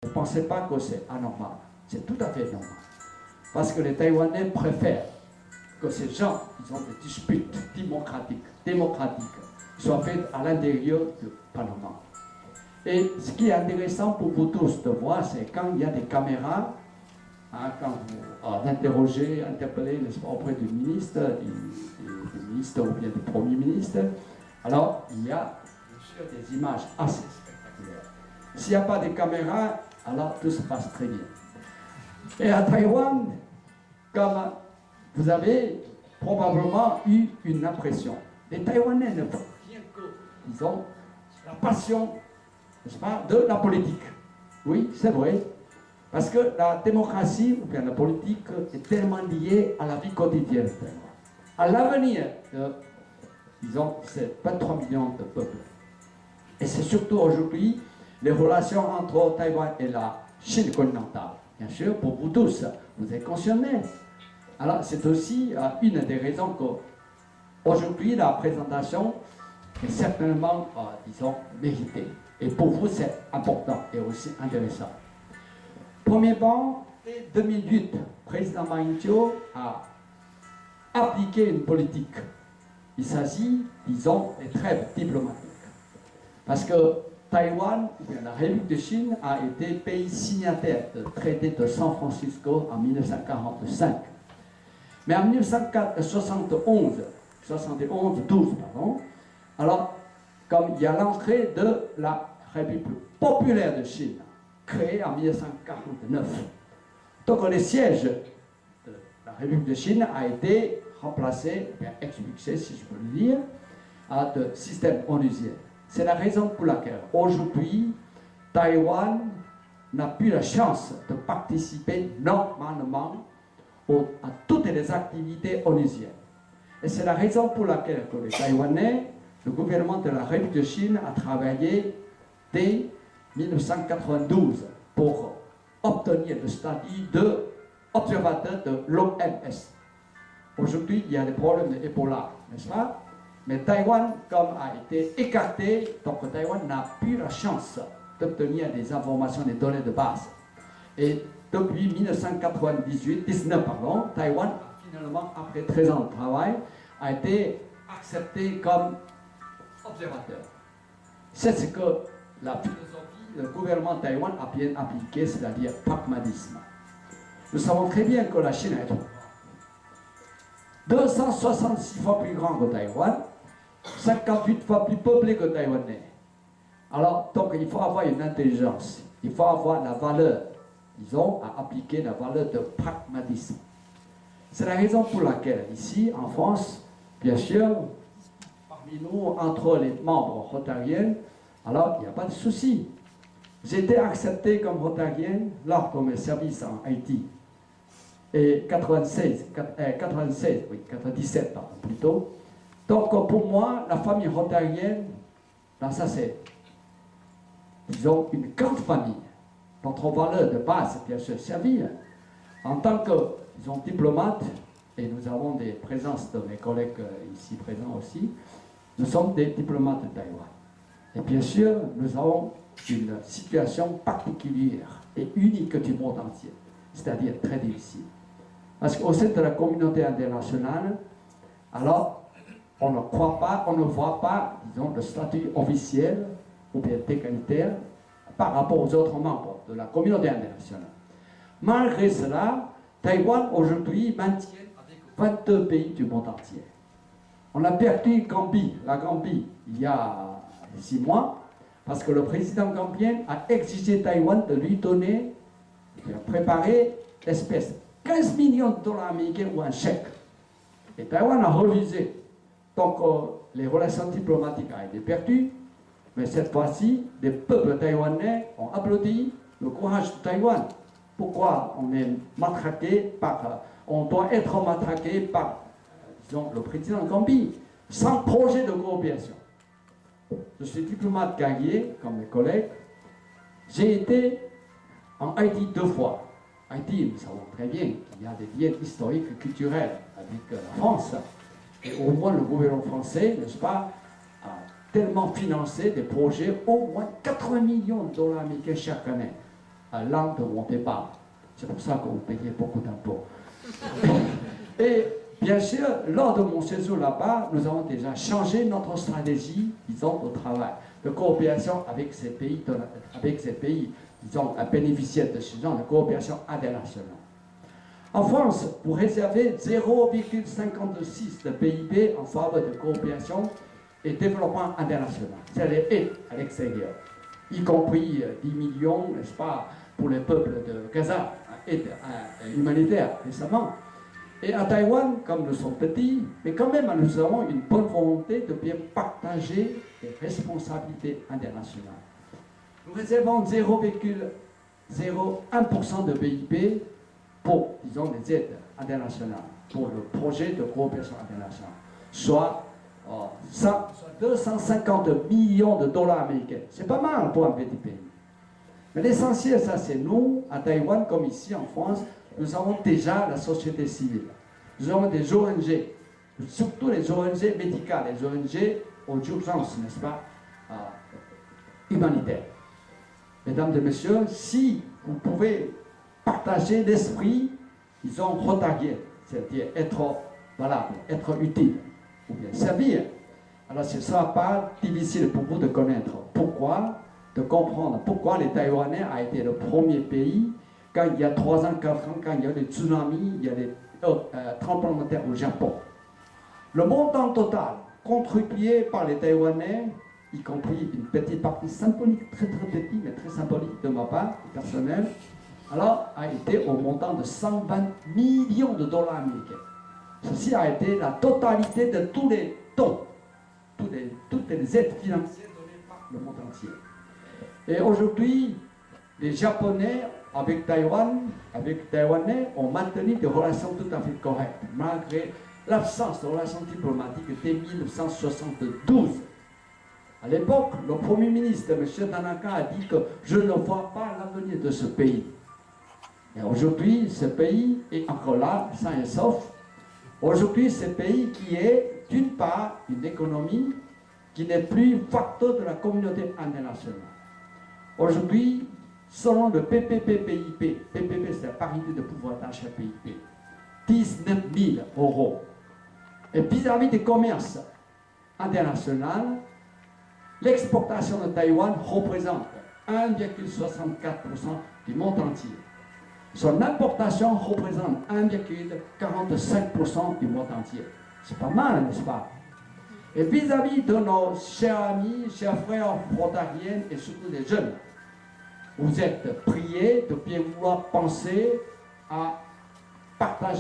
Ne pensez pas que c'est anormal. C'est tout à fait normal. Parce que les Taïwanais préfèrent que ces gens, ils ont des disputes démocratiques, soient faites à l'intérieur du Parlement. Et ce qui est intéressant pour vous tous de voir, c'est quand il y a des caméras, hein, quand vous interrogez, interpellez auprès du ministre, du ministre ou bien du Premier ministre, alors il y a bien sûr des images assez spectaculaires. S'il n'y a pas de caméras, alors tout se passe très bien. Et à Taïwan, comme vous avez probablement eu une impression, les Taïwanais ne font rien que, ils ont la passion, n'est-ce pas, de la politique. Oui, c'est vrai. Parce que la démocratie, ou bien la politique, est tellement liée à la vie quotidienne de Taïwan, à l'avenir de, disons, ces 23 millions de peuples. Et c'est surtout aujourd'hui les relations entre Taïwan et la Chine continentale. Bien sûr, pour vous tous, vous êtes concernés. Alors, c'est aussi une des raisons qu'aujourd'hui, la présentation est certainement, disons, méritée. Et pour vous, c'est important et aussi intéressant. Premièrement, dès 2008, le président Ma Ying-jeou a appliqué une politique. Il s'agit, disons, des trêves diplomatiques. Parce que Taïwan, ou bien la République de Chine, a été pays signataire du traité de San Francisco en 1945. Mais en 1971-12, alors, comme il y a l'entrée de la République populaire de Chine, créée en 1949, donc le siège de la République de Chine a été remplacé, bien expulsé, si je peux le dire, à de système onusien. C'est la raison pour laquelle aujourd'hui, Taïwan n'a plus la chance de participer normalement à toutes les activités onusiennes. Et c'est la raison pour laquelle que les Taïwanais, le gouvernement de la République de Chine a travaillé dès 1992 pour obtenir le statut d'observateur de l'OMS. Aujourd'hui, il y a des problèmes d'Ebola, n'est-ce pas? Mais Taïwan, comme a été écarté, donc Taïwan n'a plus la chance d'obtenir des informations, des données de base. Et depuis 1919, Taïwan, finalement, après 13 ans de travail, a été accepté comme observateur. C'est ce que la philosophie, le gouvernement de Taïwan a bien appliqué, c'est-à-dire pragmatisme. Nous savons très bien que la Chine est 266 fois plus grande que Taïwan, 58 fois plus peuplée que Taïwanais. Alors, donc, il faut avoir une intelligence, il faut avoir la valeur, disons, à appliquer la valeur de pragmatisme. C'est la raison pour laquelle, ici, en France, bien sûr, parmi nous, entre les membres rotariens, alors, il n'y a pas de souci. J'ai été accepté comme rotarien lors de mes services en Haïti. Et 97, pardon, plutôt. Donc, pour moi, la famille rotarienne, ça c'est, disons, une grande famille. Notre valeur de base, c'est bien sûr servir. En tant que, disons, diplomate, et nous avons des présences de mes collègues ici présents aussi, nous sommes des diplomates de Taïwan. Et bien sûr, nous avons une situation particulière et unique du monde entier, c'est-à-dire très difficile. Parce qu'au sein de la communauté internationale, alors, on ne croit pas, on ne voit pas, disons, le statut officiel ou bien égalitaire par rapport aux autres membres de la communauté internationale. Malgré cela, Taïwan aujourd'hui maintient avec 22 pays du monde entier. On a perdu la Gambie, il y a 6 mois, parce que le président gambien a exigé Taïwan de lui donner, de préparer l'espèce 15 millions de dollars américains ou un chèque. Et Taïwan a refusé. Donc, les relations diplomatiques ont été perdues, mais cette fois-ci, les peuples taïwanais ont applaudi le courage de Taïwan. Pourquoi on est matraqué on doit être matraqué par, disons, le président de Gambie, sans projet de coopération. Je suis diplomate guerrier, comme mes collègues. J'ai été en Haïti 2 fois. Haïti, nous savons très bien qu'il y a des liens historiques et culturels avec la France. Et au moins le gouvernement français, n'est-ce pas, a tellement financé des projets, au moins 80 millions de dollars américains chaque année, l'an de mon départ. C'est pour ça que vous payez beaucoup d'impôts. Et bien sûr, lors de mon séjour là-bas, nous avons déjà changé notre stratégie, disons, au travail, de coopération avec ces pays, disons, bénéficiaires de ce genre de coopération internationale. En France, vous réservez 0,56 de PIB en faveur de coopération et développement international. C'est les aides à l'extérieur, y compris 10 millions, n'est-ce pas, pour les peuples de Gaza, aide humanitaire récemment. Et à Taïwan, comme nous sommes petits, mais quand même nous avons une bonne volonté de bien partager les responsabilités internationales. Nous réservons 0,01% de PIB pour, disons, les aides internationales, pour le projet de coopération internationale, soit 250 millions de dollars américains. C'est pas mal pour un petit pays. Mais l'essentiel, ça c'est nous, à Taïwan, comme ici en France, nous avons déjà la société civile. Nous avons des ONG, surtout les ONG médicales, les ONG aux urgences, n'est-ce pas, humanitaires. Mesdames et messieurs, si vous pouvez partager l'esprit, disons, rotarienne, c'est-à-dire être valable, être utile, ou bien servir, alors ce ne sera pas difficile pour vous de connaître pourquoi, de comprendre pourquoi les Taïwanais ont été le premier pays, quand il y a 3 ans, 4 ans, quand il y a des tsunamis, il y a des tremblements de terre au Japon. Le montant total contribué par les Taïwanais, y compris une petite partie symbolique, très très petite, mais très symbolique de ma part, personnelle, alors a été au montant de 120 millions de dollars américains. Ceci a été la totalité de tous les dons, toutes les aides financières données par le monde entier. Et aujourd'hui, les Japonais avec Taïwanais ont maintenu des relations tout à fait correctes, malgré l'absence de relations diplomatiques dès 1972. À l'époque, le Premier ministre, M. Tanaka, a dit que je ne vois pas l'avenir de ce pays. Et aujourd'hui, ce pays est encore là, sain et sauf. Aujourd'hui, ce pays qui est, d'une part, une économie qui n'est plus facteur de la communauté internationale. Aujourd'hui, selon le PPP-PIB, PPP c'est la parité de pouvoir d'achat PIB, 19 000 €. Et vis-à-vis du commerce international, l'exportation de Taïwan représente 1,64% du monde entier. Son importation représente 1,45% du monde entier. C'est pas mal, n'est-ce pas? Et vis-à-vis de nos chers amis, chers frères frontaliers et surtout des jeunes, vous êtes priés de bien vouloir penser à partager